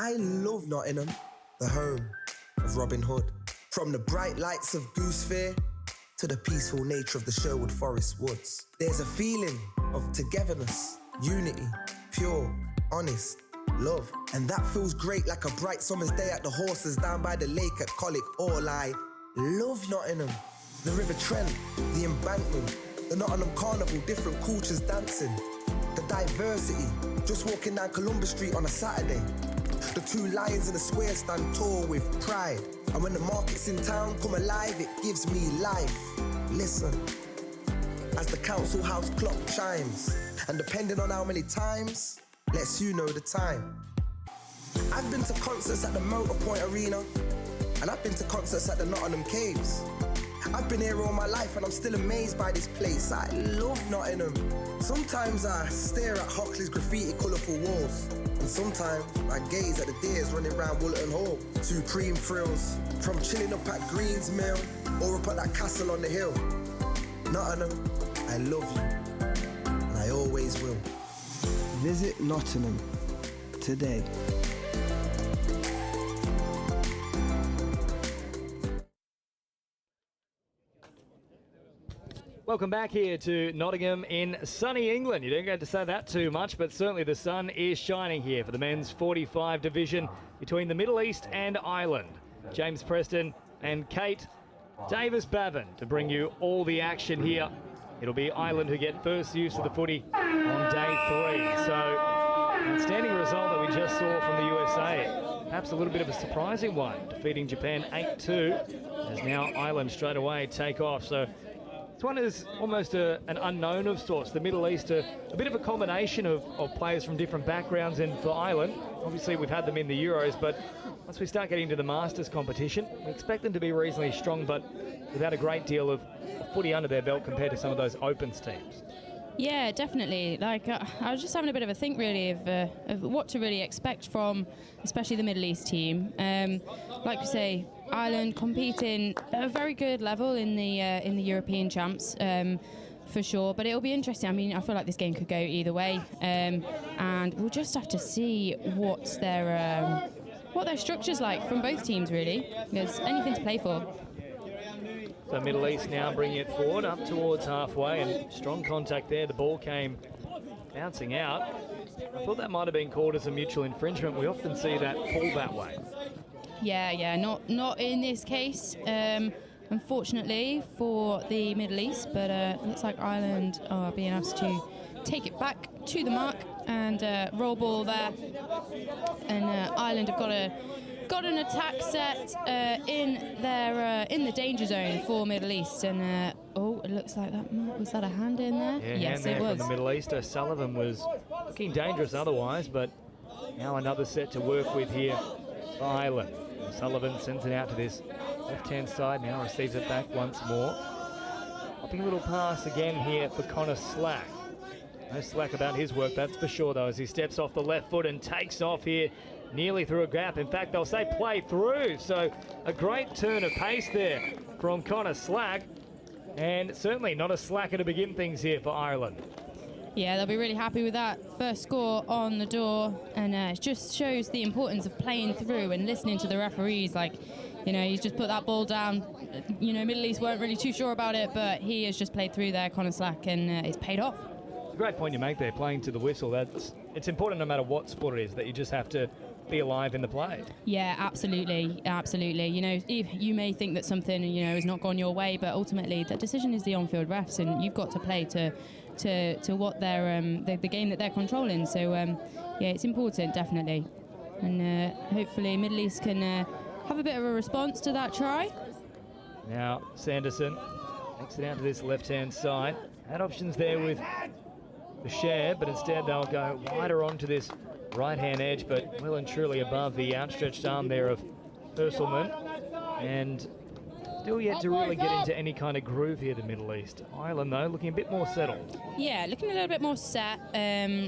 I love Nottingham, the home of Robin Hood. From the bright lights of Goose Fair to the peaceful nature of the Sherwood Forest woods. There's a feeling of togetherness, unity, pure, honest, love. And that feels great like a bright summer's day at the horses down by the lake at Colic. All I love Nottingham. The River Trent, the embankment, the Nottingham Carnival, different cultures dancing. The diversity, just walking down Columbus Street on a Saturday. The two lions in the square stand tall with pride. And when the markets in town come alive, it gives me life. Listen, as the council house clock chimes, and depending on how many times, lets you know the time. I've been to concerts at the Motorpoint Arena, and I've been to concerts at the Nottingham Caves. I've been here all my life and I'm still amazed by this place. I love Nottingham. Sometimes I stare at Hockley's graffiti colourful walls, and sometimes I gaze at the deers running round Woollerton Hall. Supreme thrills, from chilling up at Green's Mill or up at that castle on the hill. Nottingham, I love you, and I always will. Visit Nottingham today. Welcome back here to Nottingham in sunny England. You don't get to say that too much, but certainly the sun is shining here for the men's 45 division between the Middle East and Ireland. James Preston and Kate Davis-Bavin to bring you all the action here. It'll be Ireland who get first use of the footy on day 3. So, outstanding result that we just saw from the USA. Perhaps a little bit of a surprising one, defeating Japan 8-2, as now Ireland straight away take off. So, this one is almost an unknown of sorts. The Middle East, a bit of a combination of players from different backgrounds, and for Ireland, obviously we've had them in the Euros, but once we start getting to the Masters competition, we expect them to be reasonably strong, but without a great deal of footy under their belt compared to some of those Opens teams. Yeah, definitely. Like I was just having a bit of a think, really, of what to really expect from, especially the Middle East team. Like you say, Ireland competing at a very good level in the European champs, for sure. But it'll be interesting. I mean, I feel like this game could go either way, and we'll just have to see what their structure's like from both teams, really. There's anything to play for. So Middle East now bringing it forward up towards halfway, and strong contact there. The ball came bouncing out. I thought that might have been called as a mutual infringement. We often see that fall that way. Yeah, not in this case, unfortunately for the Middle East, but looks like Ireland are being asked to take it back to the mark and roll ball there, and Ireland have got an attack set in the danger zone for Middle East, and it looks like was that a hand in there? Yeah, yes, hand there it was. From the Middle East. Sullivan was looking dangerous otherwise, but now another set to work with here for Ireland. Sullivan sends it out to this left-hand side now, receives it back once more. Hopping a little pass again here for Connor Slack. No slack about his work, that's for sure, though, as he steps off the left foot and takes off here nearly through a gap. In fact, they'll say play through. So a great turn of pace there from Connor Slack, and certainly not a slacker to begin things here for Ireland. Yeah, they'll be really happy with that first score on the door, and it just shows the importance of playing through and listening to the referees. Like, he's just put that ball down. Middle East weren't really too sure about it, but he has just played through there, Connor Slack, and it's paid off. It's a great point you make there, playing to the whistle. It's important no matter what sport it is, that you just have to be alive in the play. Yeah, absolutely. You may think that something has not gone your way, but ultimately the decision is the on-field refs, and you've got to play to what they're the game that they're controlling. So it's important, definitely, and hopefully Middle East can have a bit of a response to that try. Now Sanderson takes it out to this left-hand side. Had options there with the share, but instead they'll go wider onto this right-hand edge, but well and truly above the outstretched arm there of Ursulman, and still yet to really get into any kind of groove here, the Middle East. Ireland, though, looking a bit more settled. Yeah, looking a little bit more set.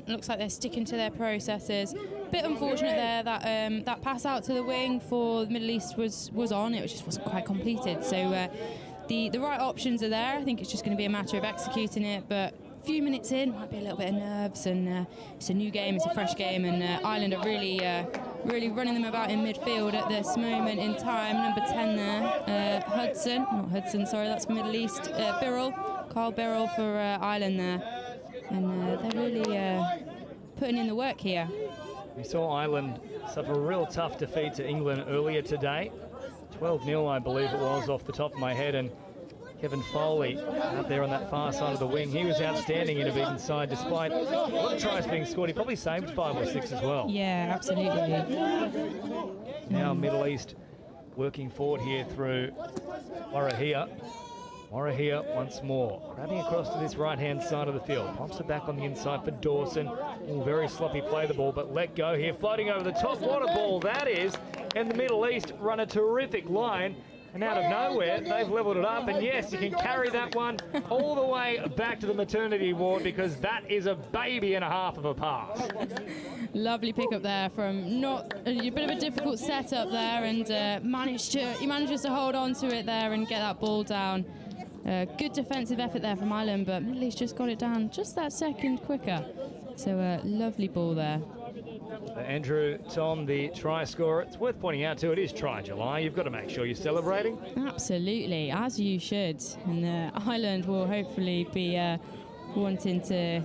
Looks like they're sticking to their processes. Bit unfortunate there that that pass out to the wing for the Middle East was on. It just wasn't quite completed. So the right options are there. I think it's just going to be a matter of executing it, but a few minutes in, might be a little bit of nerves, and it's a new game, it's a fresh game, and Ireland are really really running them about in midfield at this moment in time. Number 10 there, that's for Middle East. Carl Birrell for Ireland there. And they're really putting in the work here. We saw Ireland suffer a real tough defeat to England earlier today. 12-0, I believe it was, off the top of my head. And Kevin Foley out there on that far side of the wing. He was outstanding in a beaten side despite a lot of tries being scored. He probably saved 5 or 6 as well. Yeah, absolutely. Now Middle East working forward here through Warahia. Warahia once more, grabbing across to this right-hand side of the field. Pops it back on the inside for Dawson. Very sloppy play the ball, but let go here. Floating over the top. What a ball that is. And the Middle East run a terrific line. And out of nowhere, they've levelled it up. And yes, you can carry that one all the way back to the maternity ward because that is a baby and a half of a pass. Lovely pick up there from a bit of a difficult setup there, and he manages to hold on to it there and get that ball down. Good defensive effort there from Ireland, but Middle East just got it down just that second quicker. So lovely ball there. Andrew Tom, the try scorer. It's worth pointing out too, it is Try July. You've got to make sure you're celebrating. Absolutely, as you should. And Ireland will hopefully be wanting to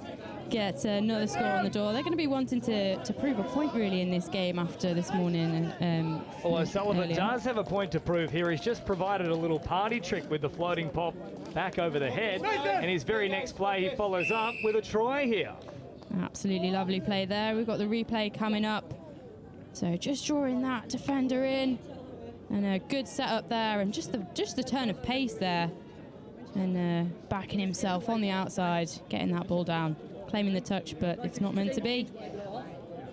get another score on the door. They're going to be wanting to prove a point really in this game after this morning. Although Sullivan does have a point to prove here. He's just provided a little party trick with the floating pop back over the head. And his very next play, he follows up with a try here. Absolutely lovely play there. We've got the replay coming up. So just drawing that defender in. And a good setup there. And just the turn of pace there. And backing himself on the outside, getting that ball down. Claiming the touch, but it's not meant to be.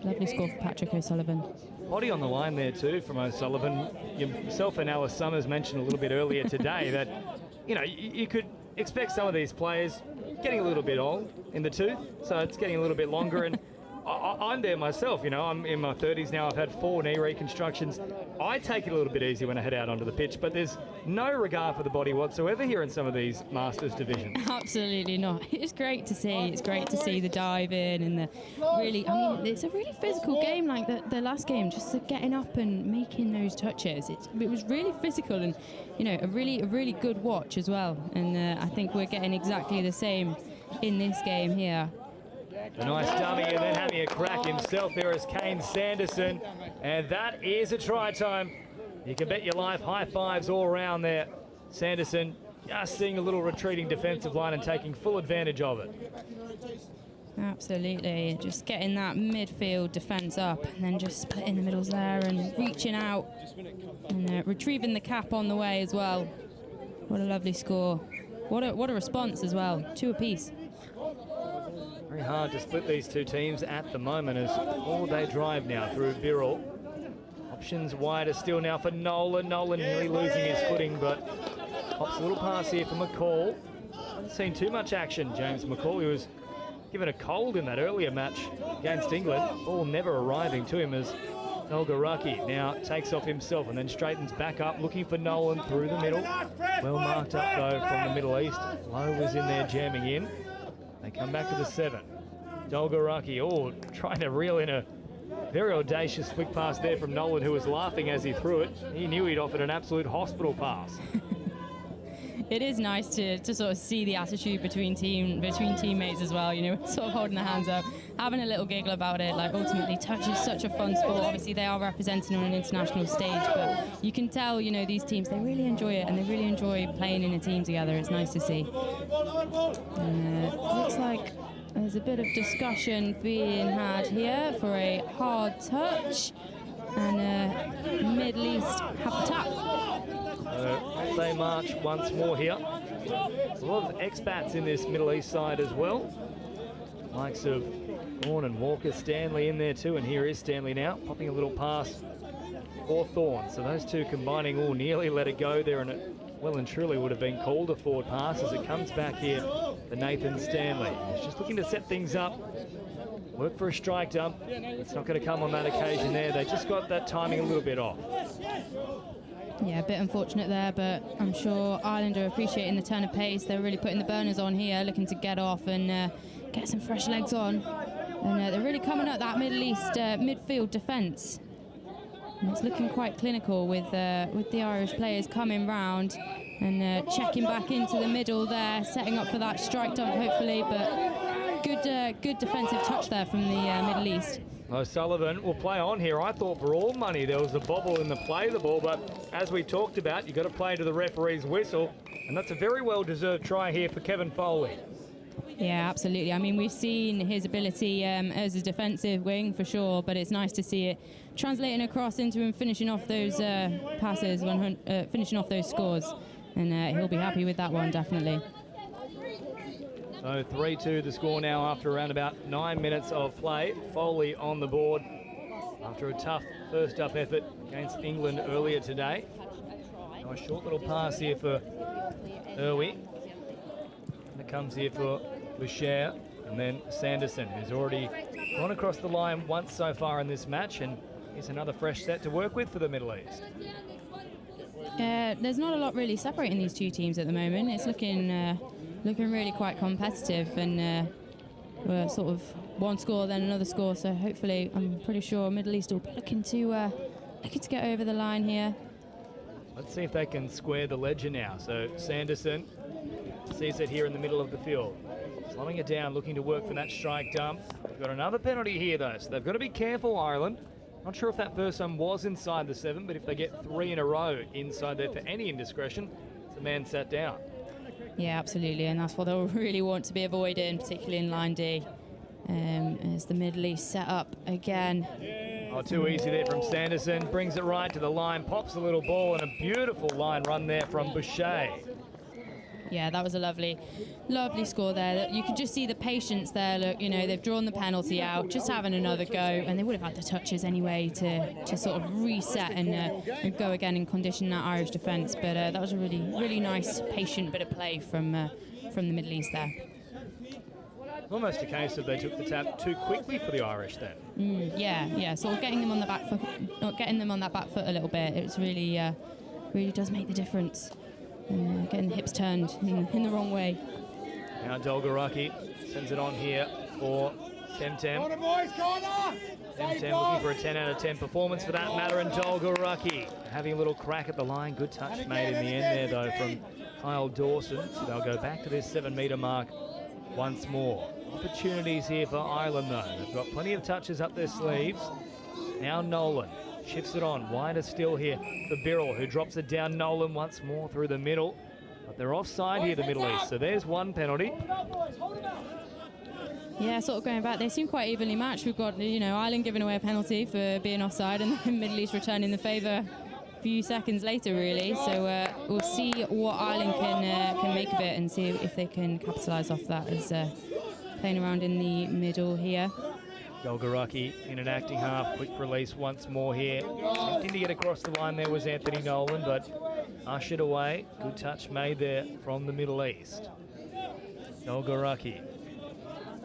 Lovely score for Patrick O'Sullivan. Body on the line there too from O'Sullivan. Yourself and Alice Summers mentioned a little bit earlier today that, you could expect some of these players getting a little bit old in the tooth, so it's getting a little bit longer. And I'm there myself, I'm in my 30s now. I've had 4 knee reconstructions. I take it a little bit easy when I head out onto the pitch, but there's no regard for the body whatsoever here in some of these Masters divisions. Absolutely not. It's great to see. It's great to see the dive in and the really, it's a really physical game like the last game, just the getting up and making those touches. It was really physical and, a really good watch as well. And I think we're getting exactly the same in this game here. A nice dummy and then having a crack himself there is Kane Sanderson. And that is a try time. You can bet your life high fives all around there. Sanderson just seeing a little retreating defensive line and taking full advantage of it. Absolutely. Just getting that midfield defence up and then just splitting the middles there and reaching out and retrieving the cap on the way as well. What a lovely score. What a response as well. 2 apiece. Very hard to split these two teams at the moment as all they drive now through Birrell. Options wider still now for Nolan. Nolan nearly losing his footing, but pops a little pass here for McCall. Hasn't seen too much action, James McCall. He was given a cold in that earlier match against England. Ball never arriving to him as Elgaraki now takes off himself and then straightens back up, looking for Nolan through the middle. Well marked up though from the Middle East. Lowe was in there jamming in. They come back to the 7. Dolgaraki, trying to reel in a very audacious flick pass there from Nolan, who was laughing as he threw it. He knew he'd offered an absolute hospital pass. It is nice to sort of see the attitude between teammates as well, sort of holding their hands up, having a little giggle about it. Like, ultimately, touch is such a fun sport. Obviously, they are representing on an international stage, but you can tell, these teams, they really enjoy it and they really enjoy playing in a team together. It's nice to see. Looks like there's a bit of discussion being had here for a hard touch, and Middle East have the tap. They march once more here. A lot of expats in this Middle East side as well. Likes of Thorne and Walker, Stanley in there too, and here is Stanley now, popping a little pass for Thorne. So those two combining nearly let it go there, and it well and truly would have been called a forward pass as it comes back here for Nathan Stanley. He's just looking to set things up, work for a strike dump. It's not going to come on that occasion there. They just got that timing a little bit off. Yeah, a bit unfortunate there, but I'm sure Ireland are appreciating the turn of pace. They're really putting the burners on here, looking to get off and get some fresh legs on. And they're really coming up that Middle East midfield defence. And it's looking quite clinical with the Irish players coming round and checking back into the middle there, setting up for that strike dunk hopefully, but good defensive touch there from the Middle East. O'Sullivan will play on here. I thought for all money there was a bobble in the play of the ball, but as we talked about, you've got to play to the referee's whistle, and that's a very well-deserved try here for Kevin Foley. Yeah, absolutely. I mean, we've seen his ability as a defensive wing for sure, but it's nice to see it translating across into him finishing off those passes, finishing off those scores, and he'll be happy with that one, definitely. So 3-2 the score now after around about 9 minutes of play. Foley on the board after a tough first up effort against England earlier today. Nice short little pass here for Irwi. And it comes here for Boucher, and then Sanderson, who's already gone across the line once so far in this match, and here's another fresh set to work with for the Middle East. There's not a lot really separating these two teams at the moment. It's looking really quite competitive, and we're sort of one score then another score, so hopefully I'm pretty sure Middle East will be looking to get over the line here. Let's see if they can square the ledger now. So Sanderson sees it here in the middle of the field, slowing it down, looking to work for that strike dump. They've got another penalty here though, so they've got to be careful, Ireland. Not sure if that first one was inside the 7, but if they get 3 in a row inside there for any indiscretion, the man sat down. Yeah, absolutely, and that's what they'll really want to be avoiding, particularly in line D, as the Middle East set up again. Oh, too easy there from Sanderson, brings it right to the line, pops a little ball, and a beautiful line run there from Boucher. Yeah, that was a lovely score there. You could just see the patience there. Look, you know, they've drawn the penalty out, just having another go, and they would have had the touches anyway to sort of reset and go again and condition that Irish defence. But that was a really nice, patient bit of play from the Middle East there. Almost a case of they took the tap too quickly for the Irish then. Yeah, sort of getting them on the back foot, not getting them on that back foot a little bit. It's really does make the difference. And getting the hips turned in the wrong way. Now Dolgaraki sends it on here for Temtem. Temtem looking for a 10 out of 10 performance for that matter, and Dolgaraki having a little crack at the line. Good touch made in the end there though from Kyle Dawson. So they'll go back to this 7-metre mark once more. Opportunities here for Ireland though. They've got plenty of touches up their sleeves. Now Nolan shifts it on, wider still here for Birrell, who drops it down. Nolan once more through the middle, but they're offside here, the Middle East, so there's one penalty. Yeah, sort of going back, they seem quite evenly matched. We've got, you know, Ireland giving away a penalty for being offside, and the Middle East returning the favour a few seconds later, really. So we'll see what Ireland can make of it and see if they can capitalise off that as playing around in the middle here. Dolgaraki in an acting half, quick release once more here. Attempting to get across the line there was Anthony Nolan, but ushered away. Good touch made there from the Middle East. Dolgaraki.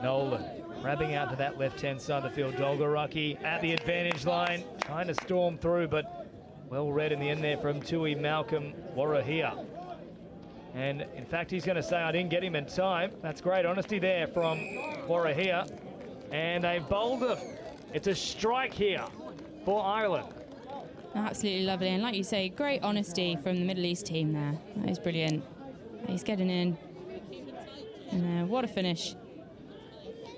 Nolan grabbing out to that left-hand side of the field. Dolgaraki at the advantage line, trying to storm through, but well read in the end there from Tui Malcolm Warahia. And in fact, he's going to say, I didn't get him in time. That's great honesty there from Warahia. And a boulder. It's a strike here for Ireland. Absolutely lovely. And like you say, great honesty from the Middle East team there. That is brilliant. He's getting in. And what a finish.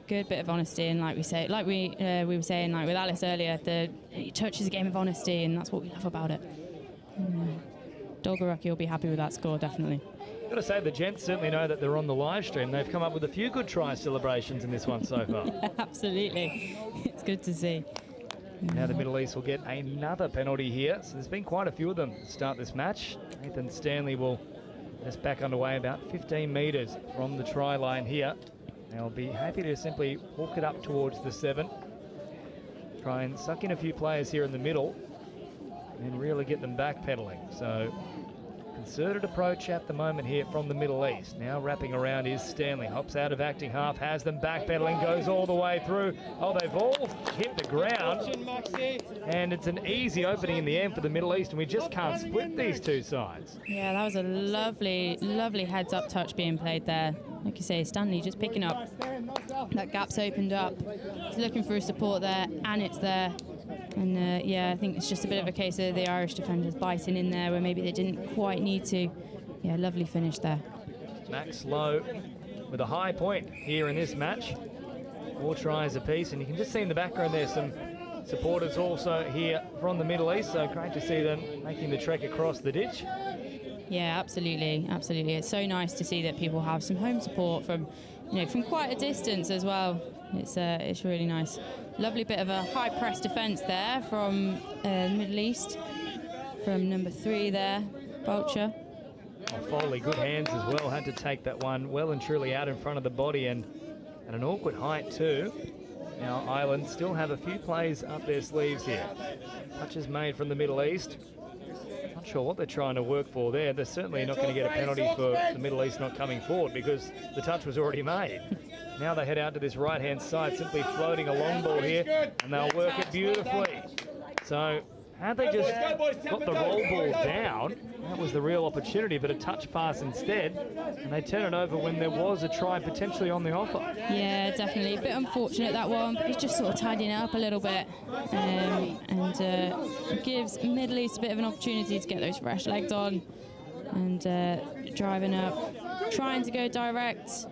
Good bit of honesty. And like we say, like we were saying, like with Alice earlier, he touches a game of honesty, and that's what we love about it. Dolgaraki will be happy with that score, definitely. Got to say, the gents certainly know that they're on the live stream. They've come up with a few good try celebrations in this one so far. Yeah, absolutely. It's good to see. Now the Middle East will get another penalty here. So there's been quite a few of them to start this match. Nathan Stanley will get us back underway about 15 metres from the try line here. They'll be happy to simply walk it up towards the 7. Try and suck in a few players here in the middle and really get them backpedaling. So concerted approach at the moment here from the Middle East. Now wrapping around is Stanley. Hops out of acting half, has them backpedaling, goes all the way through. Oh, they've all hit the ground. And it's an easy opening in the end for the Middle East, and we just can't split these two sides. Yeah, that was a lovely heads-up touch being played there. Like you say, Stanley just picking up. That gap's opened up. He's looking for his support there, and it's there. And yeah, I think it's just a bit of a case of the Irish defenders biting in there where maybe they didn't quite need to. Yeah, lovely finish there. Max Lowe with a high point here in this match. 4 tries apiece, and you can just see in the background there some supporters also here from the Middle East, so great to see them making the trek across the ditch. Yeah, absolutely, absolutely. It's so nice to see that people have some home support from, from quite a distance as well. It's really nice. Lovely bit of a high press defence there from the Middle East, from number 3 there, Bolcher. Foley, good hands as well, had to take that one well and truly out in front of the body, and at an awkward height too. Now Ireland still have a few plays up their sleeves here. Touches made from the Middle East. Not sure what they're trying to work for there. They're certainly not going to get a penalty for the Middle East not coming forward because the touch was already made. Now they head out to this right-hand side, simply floating a long ball here, and they'll work it beautifully. So had they just got the roll ball down, that was the real opportunity, but a touch pass instead, and they turn it over when there was a try potentially on the offer. Yeah, definitely. A bit unfortunate, that one, but he's just sort of tidying it up a little bit, and gives Middle East a bit of an opportunity to get those fresh legs on, and driving up, trying to go direct.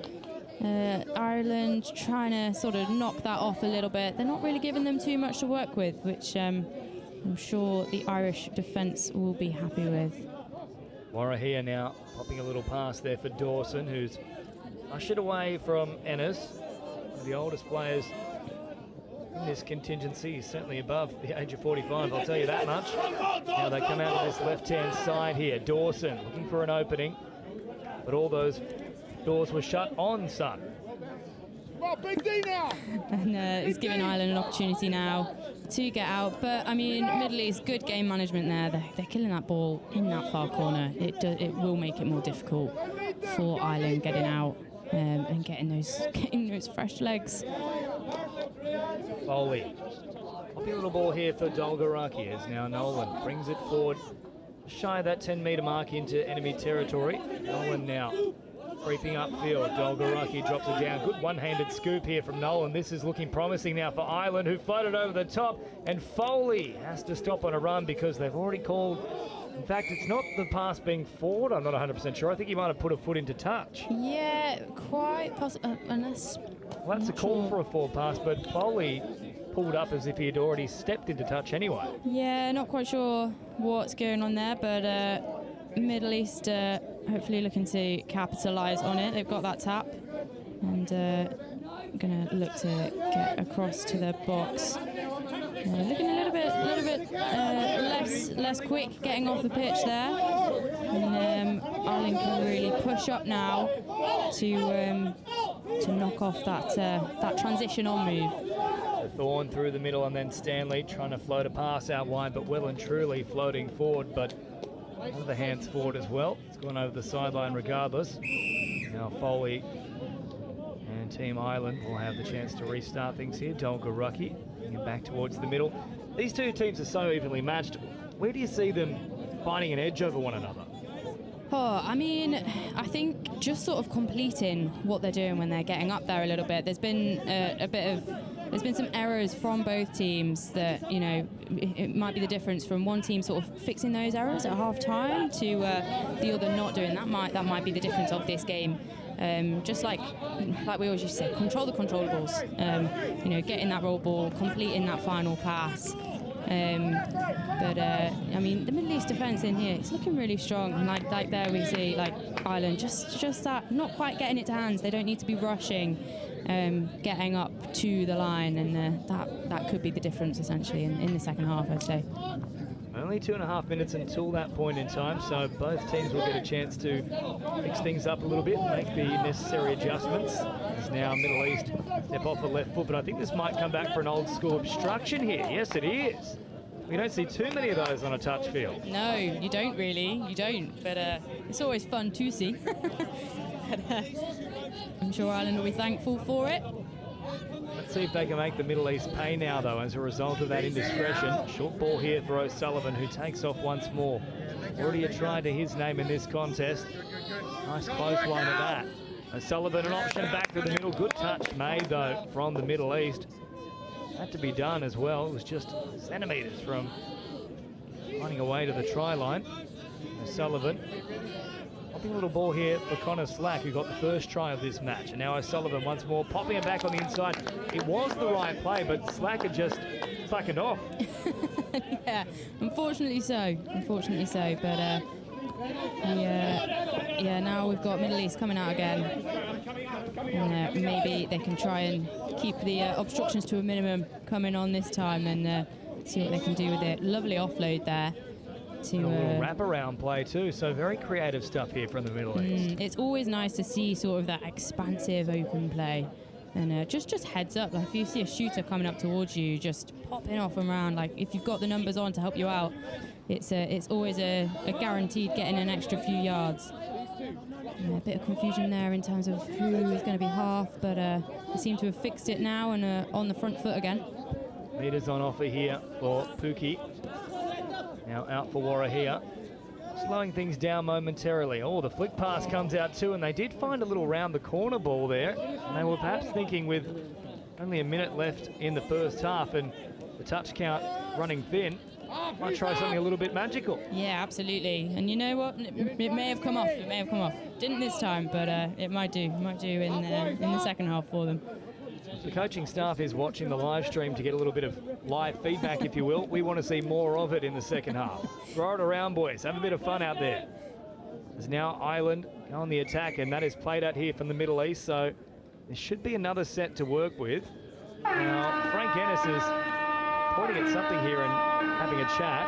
Ireland trying to sort of knock that off a little bit. They're not really giving them too much to work with, which I'm sure the Irish defence will be happy with. Warra here now, popping a little pass there for Dawson, who's ushered away from Ennis, one of the oldest players in this contingency. He's certainly above the age of 45, I'll tell you that much. Now they come out to this left-hand side here. Dawson looking for an opening, but all those doors were shut on Son. And he's giving Ireland an opportunity now to get out, but I mean, Middle East, good game management there. They're killing that ball in that far corner. It will make it more difficult for Ireland getting out and getting those fresh legs. Foley, poppy little ball here for Dolgaraki as now Nolan brings it forward, shy of that 10-metre mark into enemy territory. Nolan now creeping upfield. Dolgaraki drops it down. Good one-handed scoop here from Nolan. This is looking promising now for Ireland, who floated over the top, and Foley has to stop on a run because they've already called. In fact, it's not the pass being forward. I'm not 100% sure. I think he might have put a foot into touch. Yeah, quite possible. Unless. Well, that's a call for a forward pass, but Foley pulled up as if he had already stepped into touch anyway. Yeah, not quite sure what's going on there, but Middle East hopefully looking to capitalise on it. They've got that tap, and going to look to get across to the box. Looking a little bit less quick getting off the pitch there, and Ireland can really push up now to knock off that transition on move. Thorne through the middle, and then Stanley trying to float a pass out wide, but well and truly floating forward, but one of the hands forward as well. It's gone over the sideline regardless. Now Foley and Team Ireland will have the chance to restart things here. Dolgaraki bringing it back towards the middle. These two teams are so evenly matched. Where do you see them finding an edge over one another? Oh, I mean, I think just sort of completing what they're doing when they're getting up there a little bit. There's been there's been some errors from both teams that, it might be the difference from one team sort of fixing those errors at half time to the other not doing that. Might be the difference of this game. Just like we always used to say, control the controllables. Getting that roll ball, completing that final pass. I mean, the Middle East defence in here, it's looking really strong. And like there we see, Ireland, just that, not quite getting it to hands. They don't need to be rushing, getting up to the line, and that could be the difference, essentially, in the second half, I'd say. Only 2.5 minutes until that point in time, so both teams will get a chance to mix things up a little bit, make the necessary adjustments. As now Middle East step off the left foot, but I think this might come back for an old school obstruction here. Yes, it is. We don't see too many of those on a touch field. No, you don't really. You don't. But it's always fun to see. I'm sure Ireland will be thankful for it. Let's see if they can make the Middle East pay now, though, as a result of that indiscretion. Short ball here for O'Sullivan, who takes off once more. Already a try to his name in this contest. Nice close one at that. O'Sullivan, an option back through the middle. Good touch made, though, from the Middle East. had to be done as well. It was just centimetres from finding a way to the try line. O'Sullivan. Popping a little ball here for Connor Slack, who got the first try of this match. And now O'Sullivan once more popping it back on the inside. It was the right play, but Slack had just slackened off. Yeah, unfortunately so. But yeah, now we've got Middle East coming out again. And maybe they can try and keep the obstructions to a minimum coming on this time and see what they can do with it. Lovely offload there. To, a little wraparound play too, so very creative stuff here from the Middle East. It's always nice to see sort of that expansive open play. And just heads up, like if you see a shooter coming up towards you, just popping off and around, like if you've got the numbers on to help you out, it's always a guaranteed getting an extra few yards. A bit of confusion there in terms of who is going to be half, but they seem to have fixed it now and on the front foot again. Meters on offer here for Pookie. Now out for Warahia. Slowing things down momentarily. Oh, the flick pass comes out too, and they did find a little round the corner ball there. And they were perhaps thinking with only a minute left in the first half and the touch count running thin, might try something a little bit magical. Yeah, absolutely. And you know what? It may have come off. Didn't this time, but it might do. In the second half for them. The coaching staff is watching the live stream to get a little bit of live feedback, if you will. We want to see more of it in the second half. Throw it around, boys. Have a bit of fun out there. There's now Ireland on the attack, and that is played out here from the Middle East, so there should be another set to work with. Now, Frank Ennis is pointing at something here and having a chat.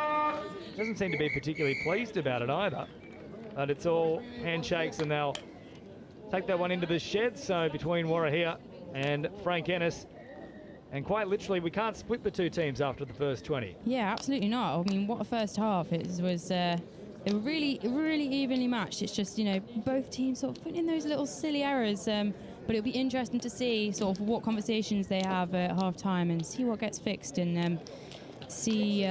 Doesn't seem to be particularly pleased about it either, but it's all handshakes, and they'll take that one into the shed. So between Warahia and Frank Ennis, and quite literally we can't split the two teams after the first 20. Yeah, absolutely not. I mean, what a first half. It was they were really evenly matched. It's just, you know, both teams sort of putting in those little silly errors, but it'll be interesting to see sort of what conversations they have at half time and see what gets fixed and see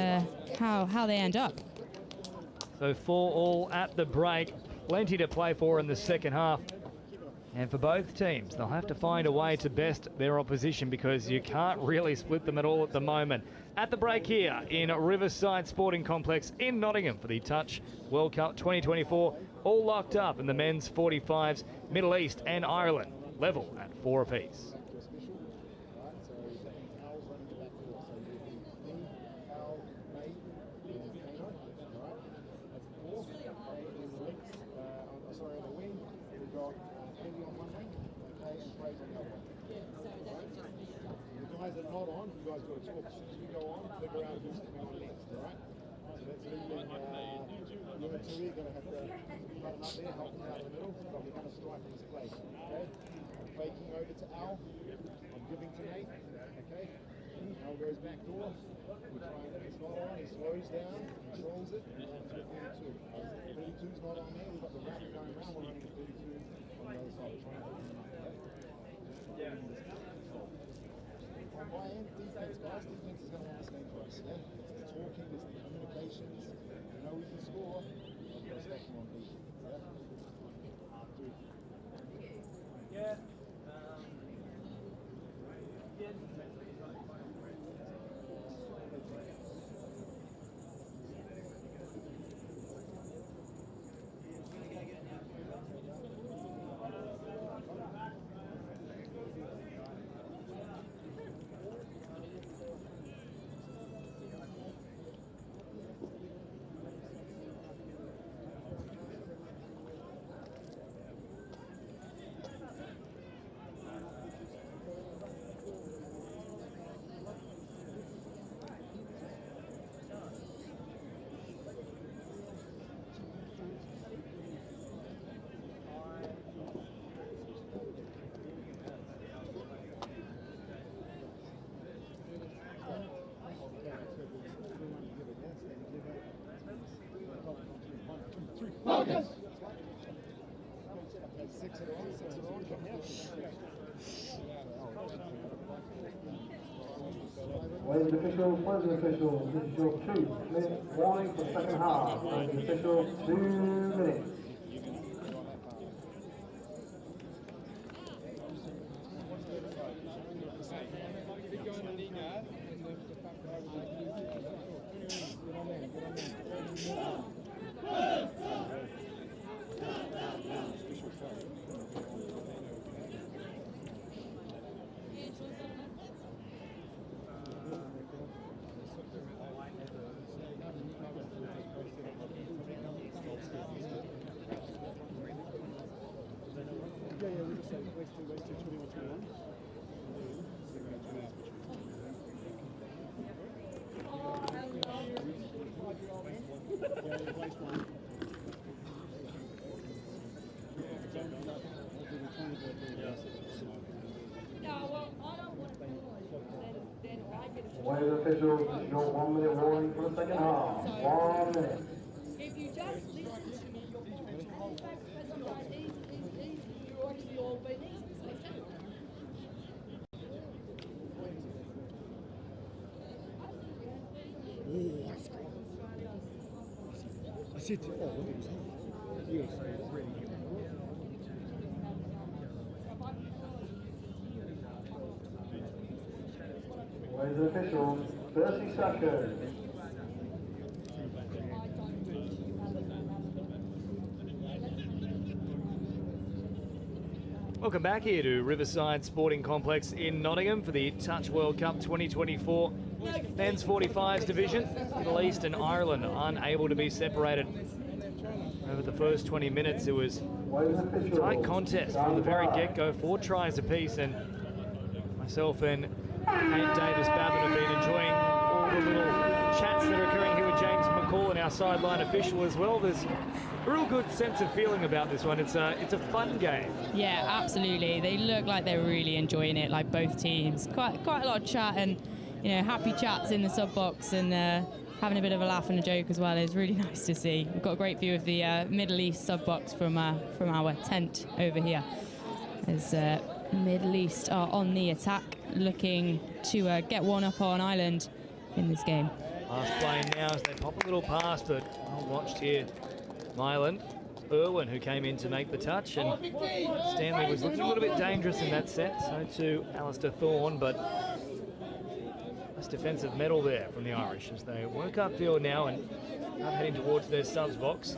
how they end up. So 4-4 at the break, plenty to play for in the second half. And for both teams, they'll have to find a way to best their opposition because you can't really split them at all at the moment. At the break here in Riverside Sporting Complex in Nottingham for the Touch World Cup 2024, all locked up in the men's 45s, Middle East and Ireland, level at 4 apiece. Faking over to Al. I'm giving to Nate. Okay. Al goes back door. We try and it's not on. He slows down, controls it, and down to the 32. 32's not on there. We've got the wrap going around. We're running the 32 on the other side. On my end, defense, guys. Defense is going to want the same for us. Yeah? It's the talking, it's the communications. You know we can score. We've got to stop them on defense. Yeah? Focus. 6 it on, come here. Ladies officials, closing officials, this is your 2-minute warning for second half. Closing officials, 2 minutes. Away officials, your 1 minute warning for the second half. 1 minute. If you just listen to me, you're fine. Easy. You're actually all being easy. I said, oh, look at his hand. You got to say it's really good. Away officials, 30 seconds. Welcome back here to Riverside Sporting Complex in Nottingham for the Touch World Cup 2024 Men's 45s division. Middle East and Ireland unable to be separated. Over the first 20 minutes, it was a tight contest from the very get-go, 4 tries apiece, and myself and Kate Davis-Babin have been enjoying all the little chats that are occurring here with James McCall and our sideline official as well. There's a real good sense of feeling about this one. It's a fun game. Yeah, absolutely. They look like they're really enjoying it, like both teams. Quite a lot of chat and, happy chats in the sub box, and having a bit of a laugh and a joke as well is really nice to see. We've got a great view of the Middle East sub box from our tent over here, as Middle East are on the attack, looking to get one up on Ireland in this game. Last play now as they pop a little pass, but well watched here. Ireland, Irwin who came in to make the touch, and Stanley was looking a little bit dangerous in that set, so too Alistair Thorne, but nice defensive medal there from the Irish as they work upfield now and are heading towards their subs box.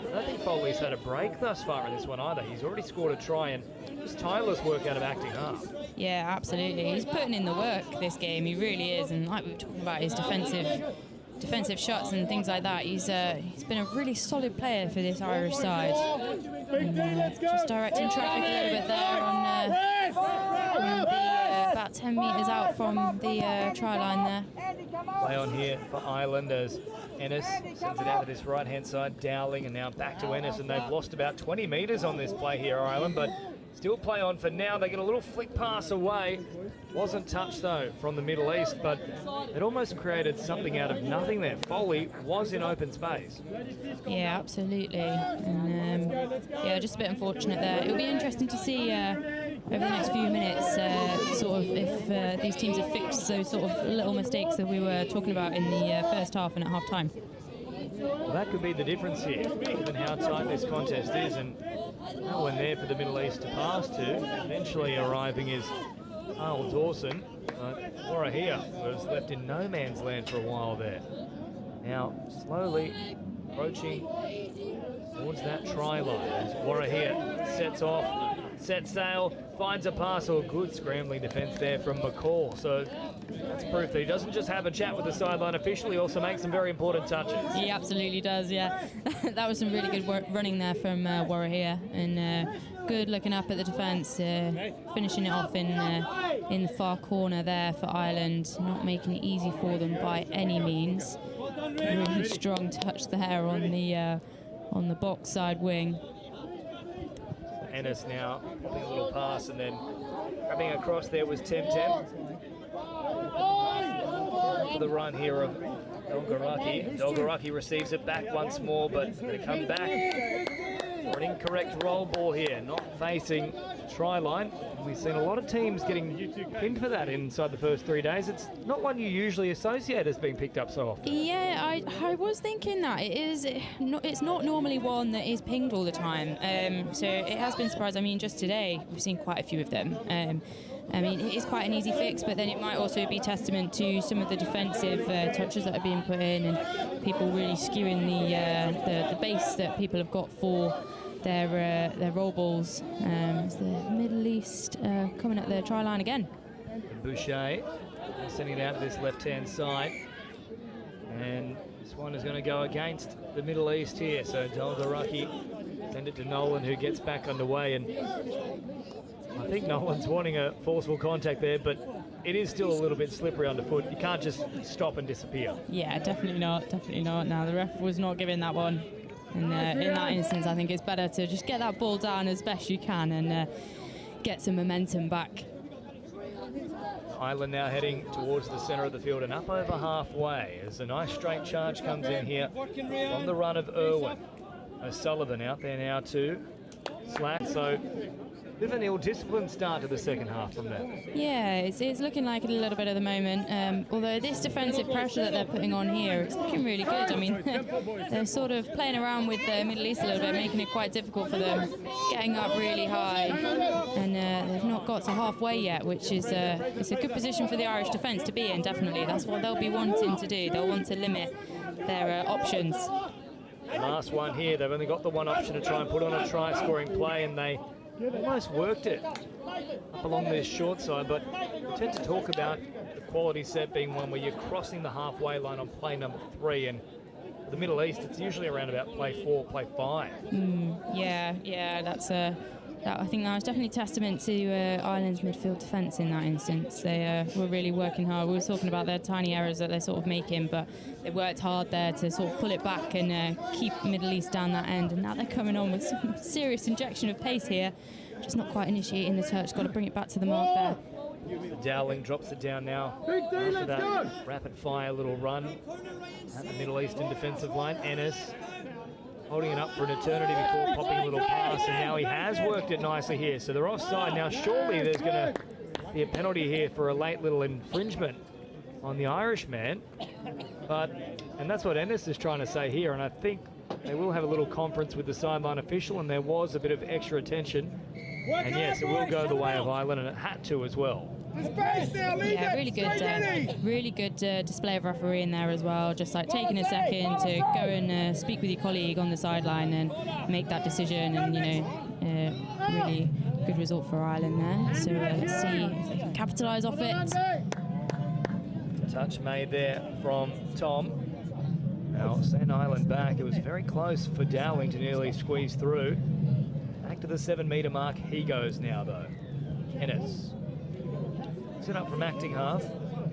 I don't think Foley's had a break thus far in this one either. He's already scored a try and just tireless work out of acting half. Yeah, absolutely. He's putting in the work this game. He really is, and like we were talking about his defensive shots and things like that, he's been a really solid player for this Irish side. And, just directing traffic a little bit there on the about 10 metres out from the try line there. Play on here for Ireland as Ennis sends it out to this right-hand side, Dowling, and now back to Ennis, and they've lost about 20 metres on this play here, Ireland, but still play on for now. They get a little flick pass away. Wasn't touched, though, from the Middle East, but it almost created something out of nothing there. Foley was in open space. Yeah, absolutely. And, yeah, just a bit unfortunate there. It'll be interesting to see over the next few minutes sort of if these teams have fixed those sort of little mistakes that we were talking about in the first half and at half-time. Well, that could be the difference here, given how tight this contest is, and no one there for the Middle East to pass to. Eventually arriving is Arnold Dawson, but Warahia was left in no man's land for a while there. Now slowly approaching towards that try line as Warahia sets off, sets sail, finds a pass, or good scrambling defence there from McCall. So that's proof that he doesn't just have a chat with the sideline official, he also makes some very important touches. He absolutely does, yeah. That was some really good running there from Warahia, and good looking up at the defence, finishing it off in the far corner there for Ireland, not making it easy for them by any means. Really strong touch there on the box side wing. Ennis now popping a little pass, and then grabbing across there was Temtem. For the run here of Dolgaraki. Dolgaraki receives it back once more, but they come back for an incorrect roll ball here, not facing try line. We've seen a lot of teams getting pinned for that inside the first 3 days. It's not one you usually associate as being picked up so often. Yeah, I was thinking that. It's not normally one that is pinged all the time. So it has been surprising. I mean, just today, we've seen quite a few of them. I mean, it is quite an easy fix, but then it might also be testament to some of the defensive touches that are being put in, and people really skewing the base that people have got for their roll balls. As the Middle East coming at the try line again. Boucher sending it out to this left-hand side, and this one is going to go against the Middle East here. So Dolgaraki send it to Nolan, who gets back underway, and I think no one's wanting a forceful contact there, but it is still a little bit slippery underfoot. You can't just stop and disappear. Yeah, definitely not. Definitely not. Now, the ref was not giving that one. And in that instance, I think it's better to just get that ball down as best you can and get some momentum back. Ireland now heading towards the centre of the field and up over halfway as a nice straight charge comes in here from the run of Irwin. O'Sullivan out there now too. Slack, so a bit of an ill-disciplined start to the second half from there. Yeah, it's looking like it a little bit at the moment. Although this defensive pressure that they're putting on here, it's looking really good. I mean, they're sort of playing around with the Middle East a little bit, making it quite difficult for them, getting up really high. And they've not got to halfway yet, which is it's a good position for the Irish defence to be in, definitely. That's what they'll be wanting to do. They'll want to limit their options. Last one here, they've only got the one option to try and put on a try-scoring play, and they almost worked it up along their short side, but we tend to talk about the quality set being one where you're crossing the halfway line on play number 3, and for the Middle East, it's usually around about play 4, play 5. Yeah, that's I think that was definitely testament to Ireland's midfield defence in that instance. They were really working hard. We were talking about their tiny errors that they're sort of making, but they worked hard there to sort of pull it back and keep Middle East down that end. And now they're coming on with some serious injection of pace here. Just not quite initiating the touch. Got to bring it back to the mark there. Dowling drops it down now after that rapid-fire little run at the Middle Eastern defensive line. Ennis holding it up for an eternity before popping a little pass, and now he has worked it nicely here. So they're offside. Now surely there's going to be a penalty here for a late little infringement on the Irishman. And that's what Ennis is trying to say here, and I think they will have a little conference with the sideline official, and there was a bit of extra attention. And yes, it will go the way of Ireland, and it had to as well. Yeah, really good display of refereeing there as well. Just like taking a second to go and speak with your colleague on the sideline and make that decision, and really good result for Ireland there. So let's see if they can capitalise off it. Touch made there from Tom. Now send Ireland back. It was very close for Dowling to nearly squeeze through. Back to the 7-metre mark he goes now though. Ennis. Set up from acting half.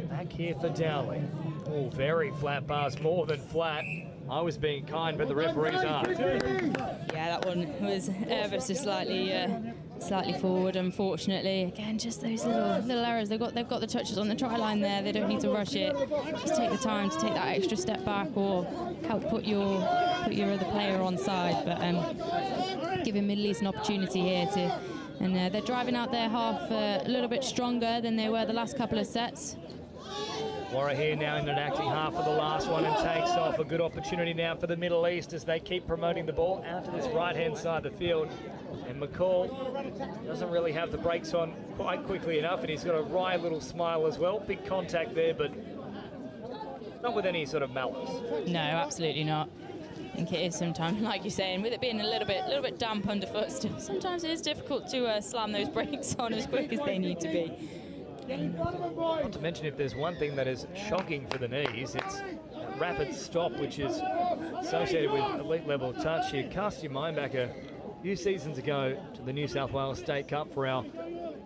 Back here for Dowling. Oh, very flat pass, more than flat. I was being kind, but the referees aren't. Yeah, that one was ever so slightly forward, unfortunately. Again, just those little errors. They've got the touches on the try line there. They don't need to rush it. Just take the time to take that extra step back, or help put your other player on side. But giving Middle East an opportunity here to. And they're driving out their half a little bit stronger than they were the last couple of sets. Warra here now in an acting half for the last one and takes off. A good opportunity now for the Middle East as they keep promoting the ball out to this right-hand side of the field. And McCall doesn't really have the brakes on quite quickly enough, and he's got a wry little smile as well. Big contact there, but not with any sort of malice. No, absolutely not. I think it is sometimes, like you're saying, with it being a little bit damp underfoot still, sometimes it is difficult to slam those brakes on as quick as they need to be. Not to mention, if there's one thing that is shocking for the knees, it's that rapid stop, which is associated with elite level touch. You cast your mind back a few seasons ago to the New South Wales State Cup for our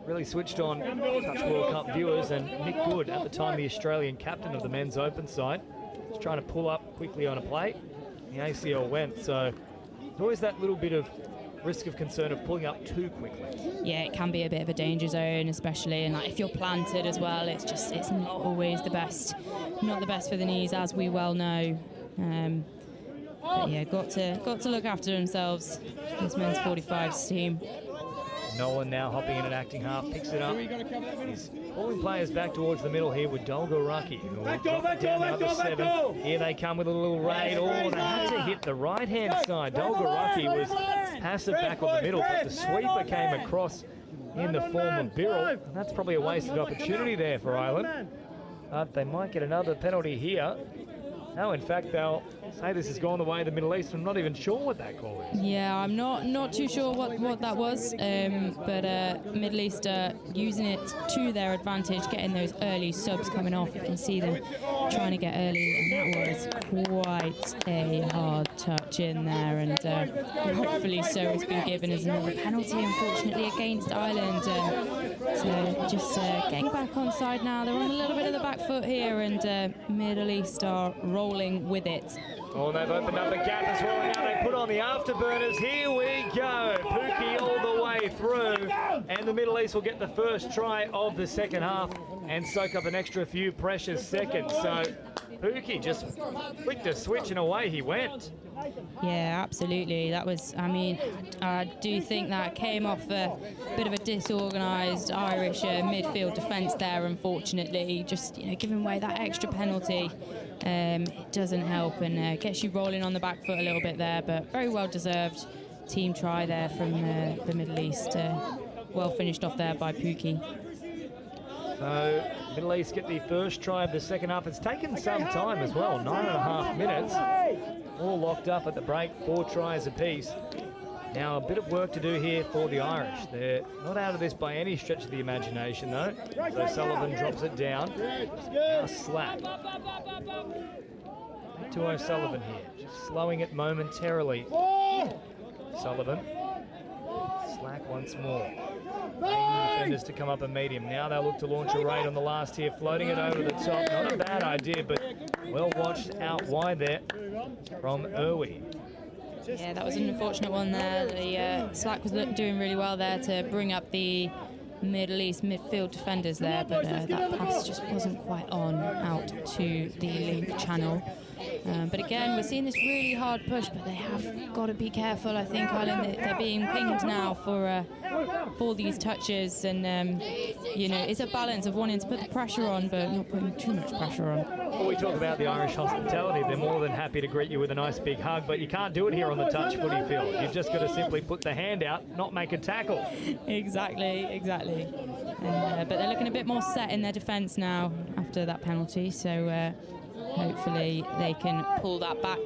really switched on Touch World Cup viewers, and Nick Good, at the time the Australian captain of the men's open side, was trying to pull up quickly on a plate. The ACL went, so there's always that little bit of risk of concern of pulling up too quickly. Yeah, it can be a bit of a danger zone, especially, and like if you're planted as well, it's not always the best. Not the best for the knees, as we well know. But yeah, got to look after themselves, this men's 45s team. Nolan now hopping in and acting half, picks it up. He's pulling players back towards the middle here with Dolgaraki. Down now to 7. Here they come with a little raid. Oh, they had to hit the right-hand side. Dolgaraki was passive back on the middle, but the sweeper came across in the form of Birrell. That's probably a wasted opportunity there for Ireland. But they might get another penalty here No, in fact, they'll say this has gone the way of the Middle East. I'm not even sure what that call is. Yeah, I'm not too sure what that was, but Middle East are using it to their advantage, getting those early subs coming off. You can see them trying to get early, and that was quite a hard touch in there, and hopefully so it's been given as another penalty, unfortunately, against Ireland. So just getting back on side now. They're on a little bit of the back foot here, and Middle East are rolling with it. Oh, they've opened up a gap as well. Now they put on the afterburners. Here we go. Pookie all the way through. And the Middle East will get the first try of the second half and soak up an extra few precious seconds. So Pookie just flicked a switch and away he went. Yeah, absolutely. That was, I mean, I do think that came off a bit of a disorganised Irish midfield defence there, unfortunately. Just, giving away that extra penalty, it doesn't help and gets you rolling on the back foot a little bit there, but very well deserved team try there from the Middle East. Well finished off there by Pookie. So Middle East get the first try of the second half. It's taken some time as well, 9.5 minutes. All locked up at the break, 4 tries apiece. Now a bit of work to do here for the Irish. They're not out of this by any stretch of the imagination though. So Sullivan drops it down. Now Slack. Back to O'Sullivan here, just slowing it momentarily. Sullivan. Slack once more. Waiting the defenders to come up and meet him. Now they'll look to launch a raid on the last here, floating it over the top. Not a bad idea, but well watched out wide there from Irwi. Yeah, that was an unfortunate one there. The Slack was doing really well there to bring up the Middle East midfield defenders there, but that pass just wasn't quite on out to the link channel. But again, we're seeing this really hard push, but they have got to be careful. I think Ireland, they're being pinged now for these touches, and it's a balance of wanting to put the pressure on, but not putting too much pressure on. Well, we talk about the Irish hospitality. They're more than happy to greet you with a nice big hug, but you can't do it here on the touch footy field. You've just got to simply put the hand out, not make a tackle. Exactly. And, but they're looking a bit more set in their defence now after that penalty, so hopefully they can pull that back.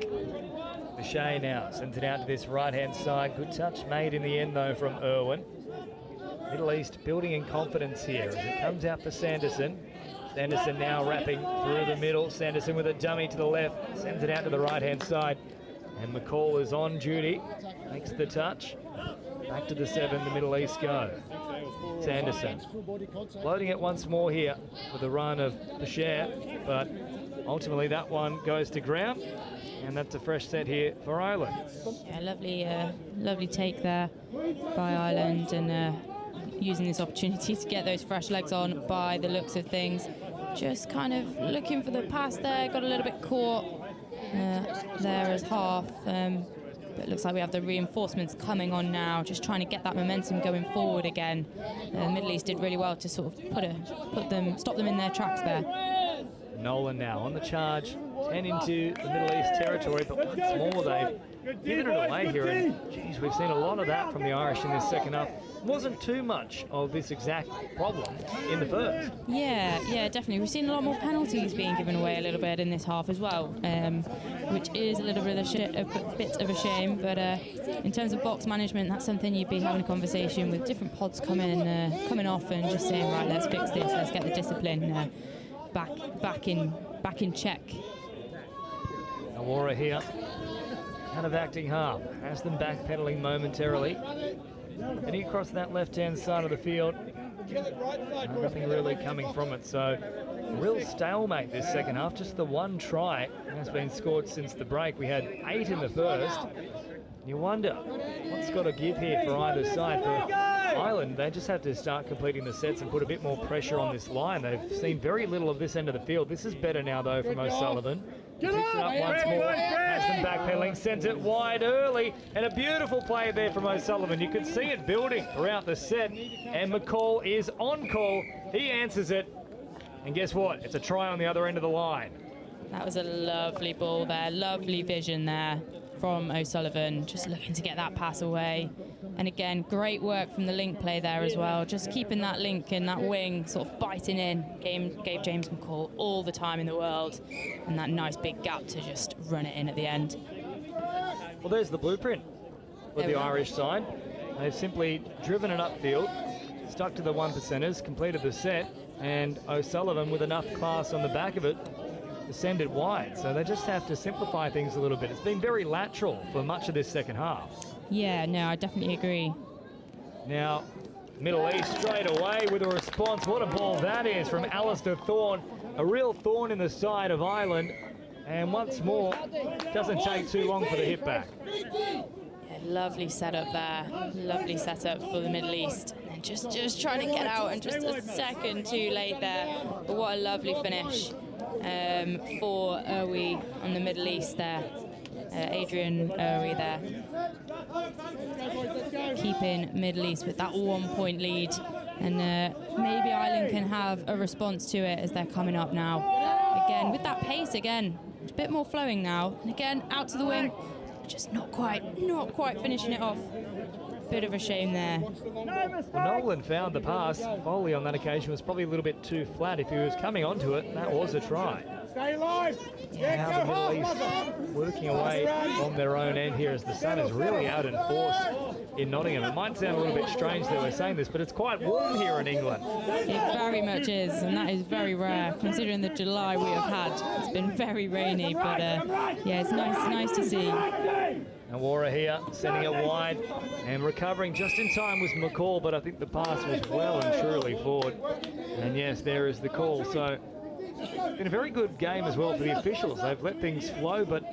Boucher now sends it out to this right-hand side. Good touch made in the end, though, from Irwin. Middle East building in confidence here as it comes out for Sanderson. Sanderson now wrapping through the middle. Sanderson with a dummy to the left, sends it out to the right-hand side. And McCall is on duty, makes the touch. Back to the 7, the Middle East go. Sanderson loading it once more here with a run of Boucher, but ultimately that one goes to ground, and that's a fresh set here for Ireland. Yeah, lovely take there by Ireland, and using this opportunity to get those fresh legs on by the looks of things. Just kind of looking for the pass there, got a little bit caught there as half. But it looks like we have the reinforcements coming on now, just trying to get that momentum going forward again. The Middle East did really well to sort of stop them in their tracks there. Nolan now on the charge, 10 into the Middle East territory, but once more they've given it away here. And geez, we've seen a lot of that from the Irish in this second half. Wasn't too much of this exact problem in the first. Yeah, definitely. We've seen a lot more penalties being given away a little bit in this half as well, which is a little bit of a shame. But in terms of box management, that's something you'd be having a conversation with different pods coming off and just saying, right, let's fix this, let's get the discipline back in check. Awara here, out of acting half, has them backpedaling momentarily. Heading across that left-hand side of the field, nothing really coming from it. So, a real stalemate this second half. Just the one try has been scored since the break. We had 8 in the first. You wonder what's got to give here for either side. For Ireland, they just have to start completing the sets and put a bit more pressure on this line. They've seen very little of this end of the field. This is better now, though, from O'Sullivan. Picks it up once more, has them backpedaling, sends it wide early, and a beautiful play there from O'Sullivan. You could see it building throughout the set, and McCall is on call. He answers it, and guess what? It's a try on the other end of the line. That was a lovely ball there, lovely vision there from O'Sullivan, just looking to get that pass away. And again, great work from the link play there as well, just keeping that link and that wing sort of biting in. Gave James McCall all the time in the world, and that nice big gap to just run it in at the end. Well, there's the blueprint for the Irish side. They've simply driven it upfield, stuck to the 1%ers, completed the set, and O'Sullivan, with enough class on the back of it, to send it wide. So they just have to simplify things a little bit. It's been very lateral for much of this second half. Yeah, no, I definitely agree. Now, Middle East straight away with a response. What a ball that is from Alistair Thorne. A real thorn in the side of Ireland. And once more, doesn't take too long for the hit back. Yeah, lovely setup there. Lovely setup for the Middle East. And then just trying to get out, and just a second too late there. But what a lovely finish for Irwi on the Middle East there. Adrian Irwi there. Keeping Middle East with that 1 point lead. And maybe Ireland can have a response to it as they're coming up now. Again, with that pace again. It's a bit more flowing now. And again, out to the wing. Just not quite finishing it off. Bit of a shame there. Well, Nolan found the pass. Foley on that occasion was probably a little bit too flat. If he was coming onto it, that was a try. Stay alive. Now the Middle East working away on their own end here as the sun is really out in force in Nottingham. It might sound a little bit strange that we're saying this, but it's quite warm here in England. It very much is, and that is very rare considering the July we have had. It's been very rainy, but yeah, it's nice to see. Nawara here, sending it wide and recovering just in time was McCall, but I think the pass was well and truly forward. And yes, there is the call. So it's been a very good game as well for the officials. They've let things flow, but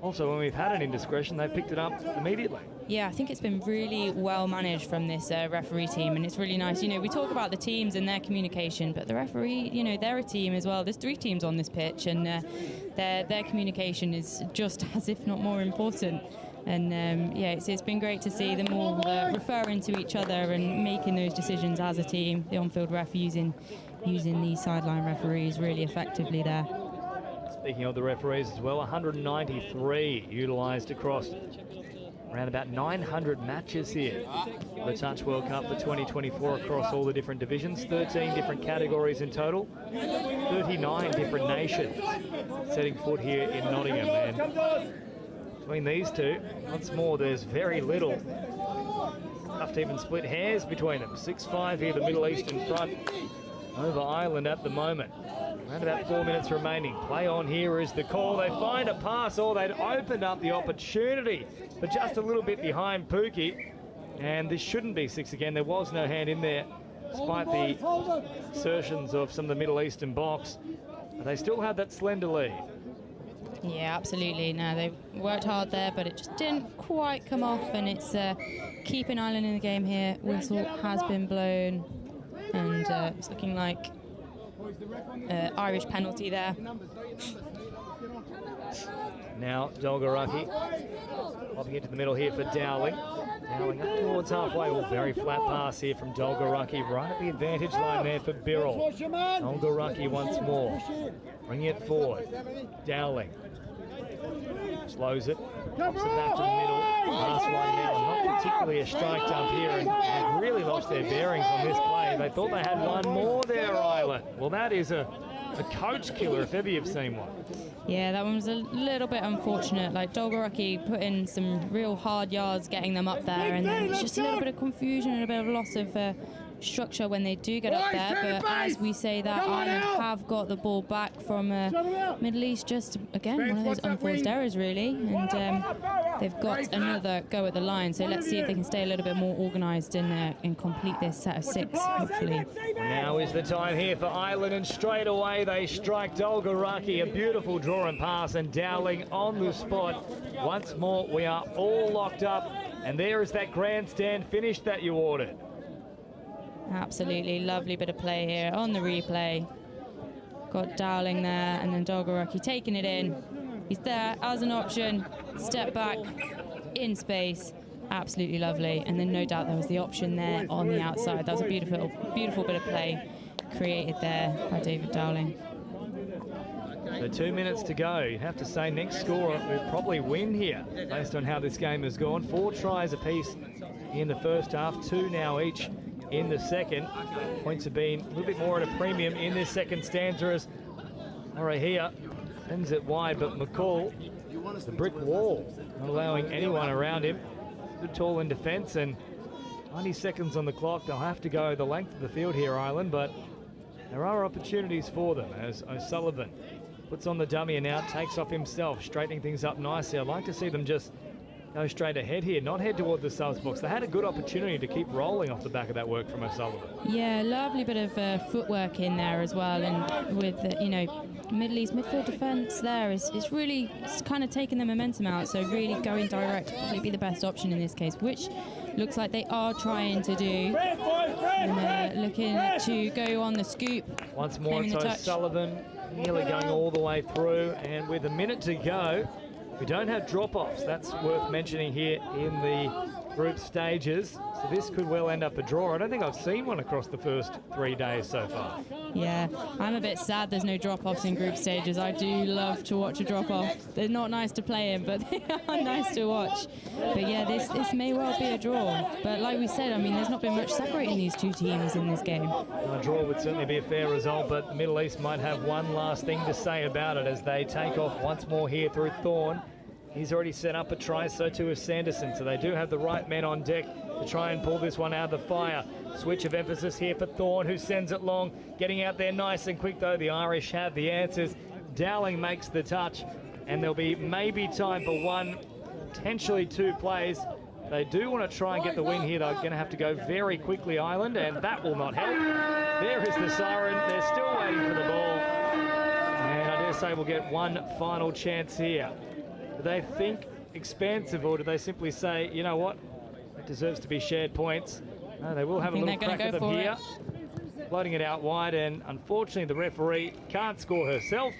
also when we've had an indiscretion, they've picked it up immediately. Yeah, I think it's been really well managed from this referee team, and it's really nice. You know, we talk about the teams and their communication, but the referee, you know, they're a team as well. There's 3 teams on this pitch, and their communication is just as if not more important. And yeah, it's been great to see them all referring to each other and making those decisions as a team. The on-field ref using these sideline referees really effectively there. Speaking of the referees as well, 193 utilised across around about 900 matches here. The Touch World Cup for 2024 across all the different divisions, 13 different categories in total, 39 different nations setting foot here in Nottingham. And between these two, once more, there's very little. Tough to even split hairs between them. 6-5 here, the Middle East in front over Ireland at the moment. Around about 4 minutes remaining. Play on here is the call. They find a pass, or they'd opened up the opportunity, but just a little bit behind Pookie. And this shouldn't be 6 again. There was no hand in there, despite the assertions of some of the Middle Eastern box. But they still had that slender lead. Yeah, absolutely. No, they worked hard there, but it just didn't quite come off, and it's keeping Ireland in the game here. Whistle has been blown, and it's looking like Irish penalty there. Now Dolgaraki popping into the middle here for Dowling. Dowling up towards halfway. Oh, very flat pass here from Dolgaraki, right at the advantage line there for Birrell. Dolgaraki once more, bringing it forward. Dowling slows it, pops it back to the middle. Last one now, not particularly a strike dump here, and they've really lost their bearings on this play. They thought they had one more there, Ireland. Well, that is a coach killer if ever you've seen one. Yeah, that one was a little bit unfortunate. Like Dolgaraki put in some real hard yards getting them up there, and then it's just a little bit of confusion and a bit of loss of structure when they do get up there. But as we say that, Ireland have got the ball back from Middle East. Just again, one of those unforced errors really, and they've got another go at the line. So let's see if they can stay a little bit more organised and complete this set of 6 hopefully. Now is the time here for Ireland, and straight away they strike Dolgaraki. A beautiful draw and pass, and Dowling on the spot. Once more, we are all locked up, and there is that grandstand finish that you ordered. Absolutely lovely bit of play here on the replay. Got Dowling there, and then Dolgaraki taking it in. He's there as an option, step back in space. Absolutely lovely. And then no doubt there was the option there on the outside. That was a beautiful bit of play created there by David Dowling. So 2 minutes to go. You'd have to say next scorer will probably win here based on how this game has gone. 4 tries apiece in the first half, 2 now each in the second. Points have been a little bit more at a premium in this second stanza as Orahia sends it wide, but McCall, the brick wall, not allowing anyone around him. Good tall in defence, and 90 seconds on the clock. They'll have to go the length of the field here, Ireland, but there are opportunities for them as O'Sullivan puts on the dummy and now takes off himself, straightening things up nicely. I'd like to see them just go straight ahead here, not head toward the subs box. They had a good opportunity to keep rolling off the back of that work from O'Sullivan. Yeah, lovely bit of footwork in there as well, and with Middle East midfield defence there is really kind of taking the momentum out. So really going direct probably be the best option in this case, which looks like they are trying to do. And looking to go on the scoop. Once more, it's O'Sullivan nearly going all the way through, and with a minute to go, we don't have drop-offs. That's worth mentioning here in the group stages. So this could well end up a draw. I don't think I've seen one across the first 3 days so far. Yeah, I'm a bit sad there's no drop-offs in group stages. I do love to watch a drop-off. They're not nice to play in, but they are nice to watch. But yeah, this may well be a draw. But like we said, I mean, there's not been much separating these two teams in this game. A draw would certainly be a fair result, but the Middle East might have one last thing to say about it as they take off once more here through Thorne. He's already set up a try, so too is Sanderson. So they do have the right men on deck to try and pull this one out of the fire. Switch of emphasis here for Thorne, who sends it long. Getting out there nice and quick, though. The Irish have the answers. Dowling makes the touch, and there'll be maybe time for one, potentially 2 plays. They do want to try and get the win here. They're going to have to go very quickly, Ireland, and that will not help. There is the siren. They're still waiting for the ball. And I dare say we'll get one final chance here. Do they think expansive, or do they simply say, you know what, it deserves to be shared points? No, they will have a little crack at them here. Floating it out wide, and unfortunately the referee can't score herself.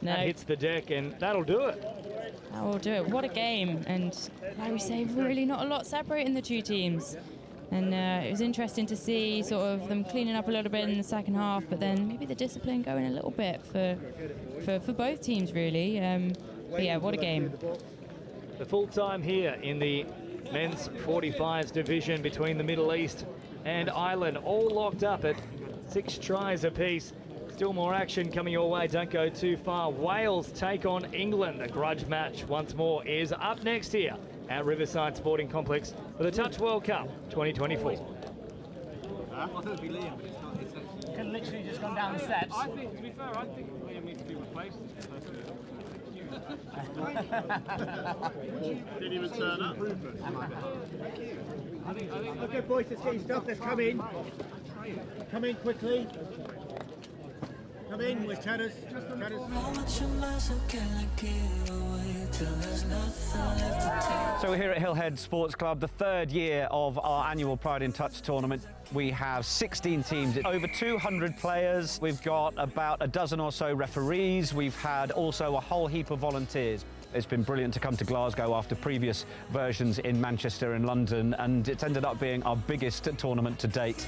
No. That hits the deck, and that'll do it. That will do it. What a game. And like we say, really not a lot separating the two teams. And it was interesting to see sort of them cleaning up a little bit in the second half, but then maybe the discipline going a little bit for both teams, really. But yeah, what a game. The full time here in the men's 45s division between the Middle East and Ireland, all locked up at 6 tries apiece. Still more action coming your way. Don't go too far. Wales take on England. The grudge match once more is up next here at Riverside Sporting Complex for the Touch World Cup 2024. I thought it'd be Liam, but it's not. It's actually... Can literally just gone down the steps. I think, to be fair, I think Liam needs to be replaced. Didn't even turn up. Okay, boys, let's get your stuff. Let's come in. Come in quickly. Come in with Chatters. So we're here at Hillhead Sports Club, the 3rd year of our annual Pride in Touch tournament. We have 16 teams, over 200 players. We've got about a dozen or so referees. We've had also a whole heap of volunteers. It's been brilliant to come to Glasgow after previous versions in Manchester and London, and it's ended up being our biggest tournament to date.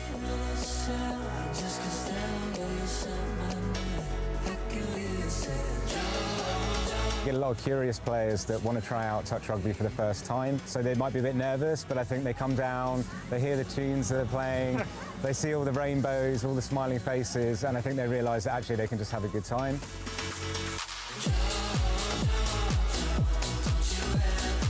Get a lot of curious players that want to try out touch rugby for the first time, so they might be a bit nervous, but I think they come down, they hear the tunes they're playing, they see all the rainbows, all the smiling faces, and I think they realise that actually they can just have a good time.